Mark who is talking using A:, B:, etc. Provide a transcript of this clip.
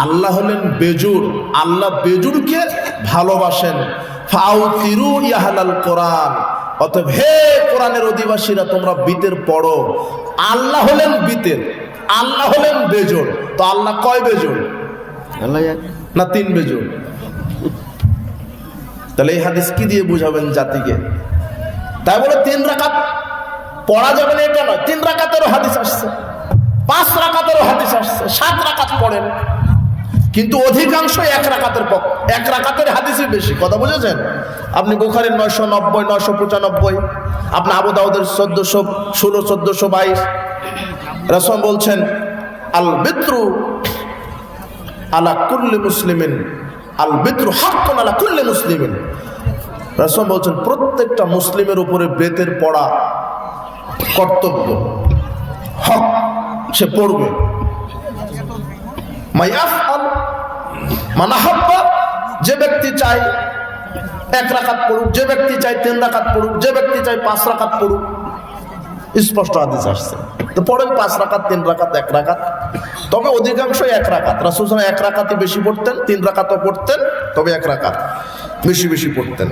A: আল্লাহ হলেন বেজুর, আল্লাহ বেজুরকে ভালোবাসেন। ফাউতিরু ইয়াহলাল কোরআন, অতএব হে কোরআনের অধিবাসীরা তোমরা বিতের পড়ো। আল্লাহ হলেন বিতের, আল্লাহ হলেন বেজুর। তো আল্লাহ কয় বেজুর?
B: আল্লাহ এক
A: না তিন বেজুর? তাহলে এই হাদিস কি দিয়ে বুঝাবেন জাতিকে? তাই বলে 3 রাকাত পড়া যাবে না এটা নয়, 3 রাকাতেরও হাদিস আসছে, 5 রাকাতেরও হাদিস আসছে, 7 রাকাত পড়েন, কিন্তু অধিকাংশ 1 রাকাতের পক্ষে, 1 রাকাতের হাদিসই বেশি। কথা বুঝেছেন? আপনি বুখারীর 990, 995, আপনি আবু দাউদের 1416, 1422, রাসূল বলছেন আল বিত্রু আলা কুল্লি মুসলিমিন, আল বিত্রু হাক্কুন আলা কুল্লি মুসলিমিন। রাসূল বলছেন প্রত্যেকটা মুসলিমের উপরে বেতের পড়া কর্তব্য, হক, সে পড়বে। মায়াফআল মান আহাব্বা, যে ব্যক্তি চায় 1 রাকাত পড়ুক, যে ব্যক্তি চায় 3 রাকাত পড়ুক, যে ব্যক্তি চায় 5 রাকাত পড়ুক, স্পষ্ট হাদিস আসছে। তো পড়েন 5 রাকাত, 3 রাকাত, 1 রাকাত, তবে অধিকাংশ 1 রাকাত। রাসূল সাল্লাল্লাহু আলাইহি ওয়াসাল্লাম 1 রাকাতই বেশি পড়তেন, 3 রাকাতও পড়তেন, তবে 1 রাকাত বেশি বেশি পড়তেন।